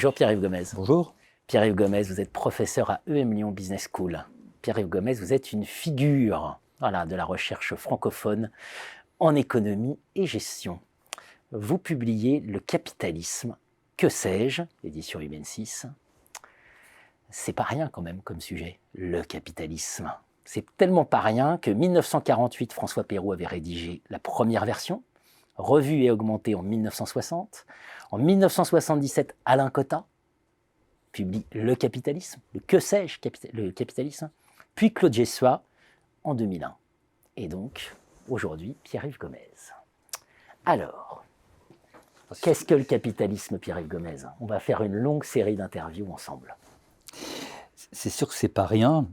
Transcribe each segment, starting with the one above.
Bonjour Pierre-Yves Gomez. Bonjour. Pierre-Yves Gomez, vous êtes professeur à EM Lyon Business School. Pierre-Yves Gomez, vous êtes une figure de la recherche francophone en économie et gestion. Vous publiez Le capitalisme, que sais-je, édition Humaine 6. C'est pas rien quand même comme sujet, le capitalisme. C'est tellement pas rien que 1948, François Peyroux avait rédigé la première version, revue et augmentée en 1960. En 1977, Alain Cotta publie Le capitalisme, le que sais-je, le capitalisme, puis Claude Jessois en 2001. Et donc, aujourd'hui, Pierre-Yves Gomez. Alors, qu'est-ce que le capitalisme, Pierre-Yves Gomez? On va faire une longue série d'interviews ensemble. C'est sûr que c'est pas rien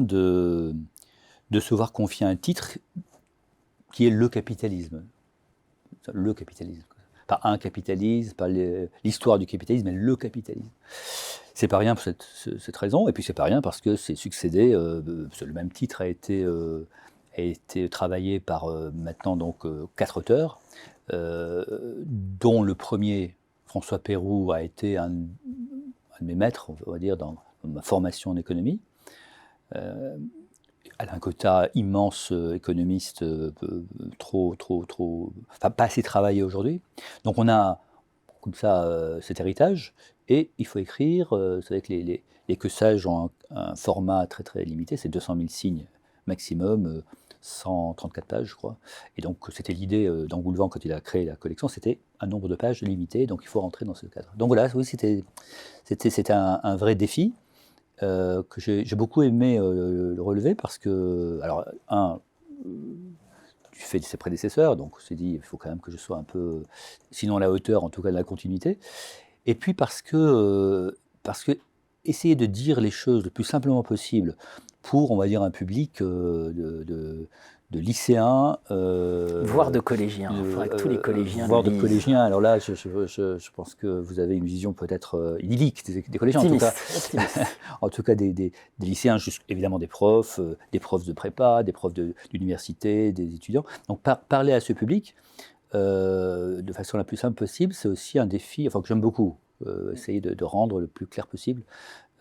de se voir confier un titre qui est le capitalisme. Le capitalisme. Pas un capitalisme, pas l'histoire du capitalisme, mais le capitalisme. C'est pas rien pour cette raison, et puis c'est pas rien parce que c'est succédé, le même titre a été travaillé par maintenant donc 4 auteurs, dont le premier, François Peyroux, a été un de mes maîtres, on va dire, dans ma formation en économie. Alain Cotta, immense économiste, pas assez travaillé aujourd'hui. Donc on a comme ça cet héritage, et il faut écrire. Vous savez que les que sages ont un format très très limité, c'est 200 000 signes maximum, 134 pages je crois. Et donc c'était l'idée d'Engoulevent quand il a créé la collection, c'était un nombre de pages limité, donc il faut rentrer dans ce cadre. Donc voilà, oui, c'était un vrai défi. Que j'ai beaucoup aimé le relever parce que, alors, du fait de ses prédécesseurs, donc on s'est dit, il faut quand même que je sois un peu, sinon à la hauteur, en tout cas de la continuité. Et puis parce que essayer de dire les choses le plus simplement possible pour, on va dire, un public de lycéens, voire de collégiens. Il faudrait que tous les collégiens voire de lisent. collégiens. Alors là, je pense que vous avez une vision peut-être idyllique des collégiens. Optimiste. En tout cas des lycéens, évidemment des profs de prépa, des profs d'université, des étudiants. Donc parler à ce public de façon la plus simple possible, c'est aussi un défi, que j'aime beaucoup. Essayer de rendre le plus clair possible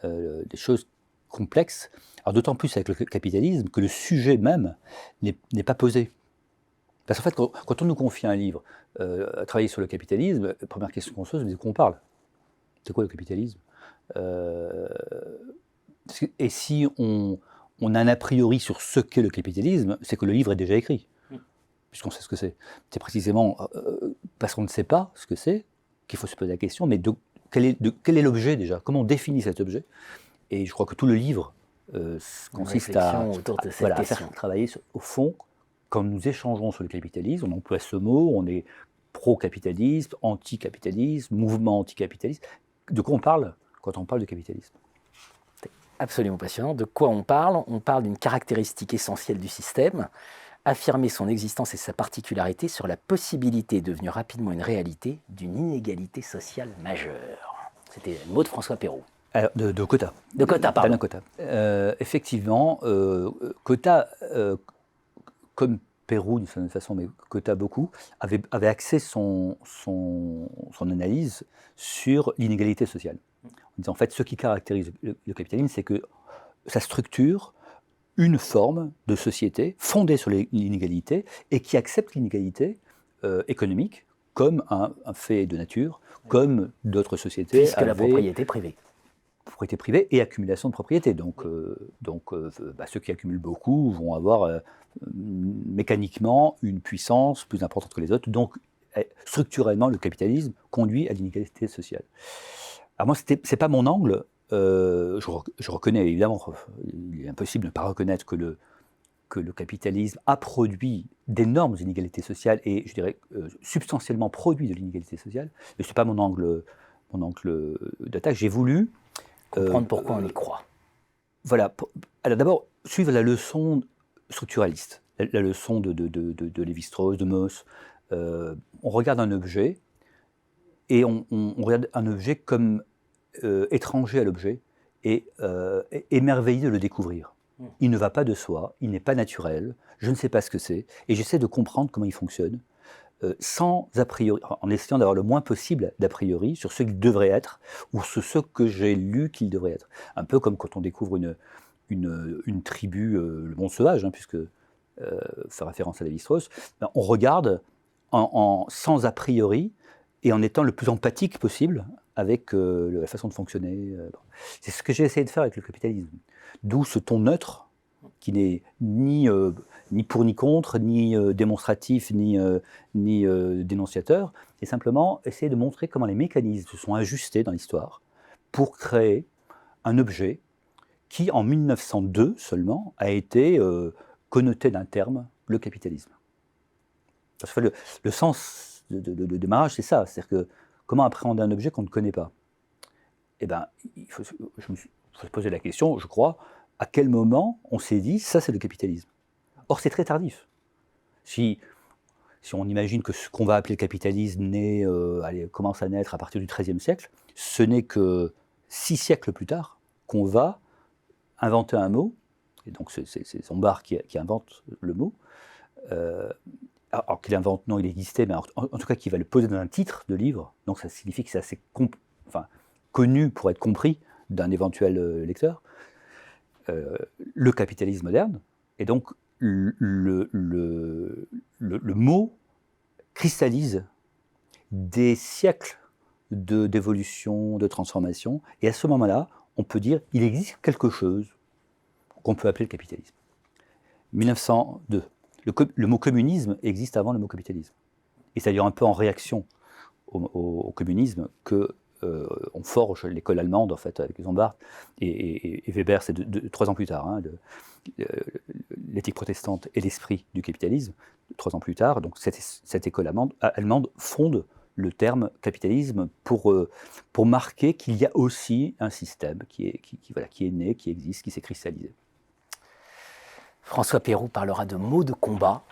des choses complexes. Alors d'autant plus avec le capitalisme que le sujet même n'est pas posé. Parce qu'en fait, quand on nous confie un livre à travailler sur le capitalisme, la première question qu'on se pose, c'est de quoi on parle. C'est quoi le capitalisme? Et si on a un a priori sur ce qu'est le capitalisme, c'est que le livre est déjà écrit, puisqu'on sait ce que c'est. C'est précisément parce qu'on ne sait pas ce que c'est qu'il faut se poser la question, mais quel est l'objet déjà? Comment on définit cet objet? Et je crois que tout le livre consiste à faire travailler au fond. Quand nous échangeons sur le capitalisme, on emploie ce mot, on est pro-capitalisme, anti-capitalisme, mouvement anti-capitaliste. De quoi on parle quand on parle de capitalisme? C'est absolument passionnant. De quoi on parle? On parle d'une caractéristique essentielle du système, affirmer son existence et sa particularité sur la possibilité, devenue rapidement une réalité, d'une inégalité sociale majeure. C'était le mot de François Peyroux. Alors, de Cotta. De Cotta, pardon. D'Alain Cotta. Effectivement, Cotta, comme Peyroux d'une certaine façon, mais Cotta beaucoup, avait axé son analyse sur l'inégalité sociale. En disant, en fait, ce qui caractérise le capitalisme, c'est que ça structure une forme de société fondée sur l'inégalité et qui accepte l'inégalité économique comme un fait de nature, comme d'autres sociétés. Puisque la propriété privée. Propriété privée et accumulation de propriété. Donc ceux qui accumulent beaucoup vont avoir mécaniquement une puissance plus importante que les autres. Donc, structurellement, le capitalisme conduit à l'inégalité sociale. Alors moi, c'est pas mon angle. Je reconnais évidemment, il est impossible de ne pas reconnaître que le capitalisme a produit d'énormes inégalités sociales et, je dirais, substantiellement produit de l'inégalité sociale. Mais c'est pas mon angle d'attaque. J'ai voulu comprendre pourquoi on y croit. Voilà. Alors d'abord, suivre la leçon structuraliste, la leçon de Lévi-Strauss, de Mauss. On regarde un objet et on regarde un objet comme étranger à l'objet et émerveillé de le découvrir. Il ne va pas de soi, il n'est pas naturel, je ne sais pas ce que c'est, et j'essaie de comprendre comment il fonctionne. sans a priori, en essayant d'avoir le moins possible d'a priori sur ce qu'il devrait être ou sur ce que j'ai lu qu'il devrait être. Un peu comme quand on découvre une tribu, le monde sauvage, puisque fait référence à Lévi-Strauss, on regarde sans a priori et en étant le plus empathique possible avec la façon de fonctionner. C'est ce que j'ai essayé de faire avec le capitalisme. D'où ce ton neutre qui n'est ni pour ni contre, ni démonstratif, ni dénonciateur, et simplement essayer de montrer comment les mécanismes se sont ajustés dans l'histoire pour créer un objet qui, en 1902 seulement, a été connoté d'un terme, le capitalisme. Parce que le sens de démarrage, c'est ça, c'est-à-dire que comment appréhender un objet qu'on ne connaît pas. Eh bien, il faut se poser la question, je crois, à quel moment on s'est dit, ça c'est le capitalisme. Or, c'est très tardif. Si on imagine que ce qu'on va appeler le capitalisme commence à naître à partir du XIIIe siècle, ce n'est que 6 siècles plus tard qu'on va inventer un mot, et donc c'est Sombart qui invente le mot, alors qu'il invente, non, il existait, mais en tout cas qu'il va le poser dans un titre de livre, donc ça signifie que c'est assez connu pour être compris d'un éventuel lecteur, le capitalisme moderne, et donc le mot cristallise des siècles d'évolution, de transformation, et à ce moment-là, on peut dire qu'il existe quelque chose qu'on peut appeler le capitalisme. 1902. Le mot communisme existe avant le mot capitalisme. Et c'est d'ailleurs un peu en réaction au communisme que on forge l'école allemande, en fait, avec Sombart, et Weber, c'est 3 ans plus tard, l'éthique protestante et l'esprit du capitalisme, 3 ans plus tard. Donc cette école allemande fonde le terme capitalisme pour marquer qu'il y a aussi un système qui est né, qui existe, qui s'est cristallisé. François Péroux parlera de mots de combat,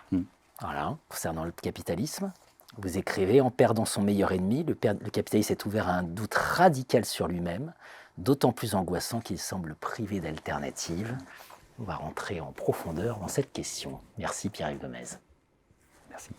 concernant le capitalisme. Vous écrivez, en perdant son meilleur ennemi, le capitalisme est ouvert à un doute radical sur lui-même, d'autant plus angoissant qu'il semble privé d'alternative. On va rentrer en profondeur dans cette question. Merci Pierre-Yves Gomez. Merci.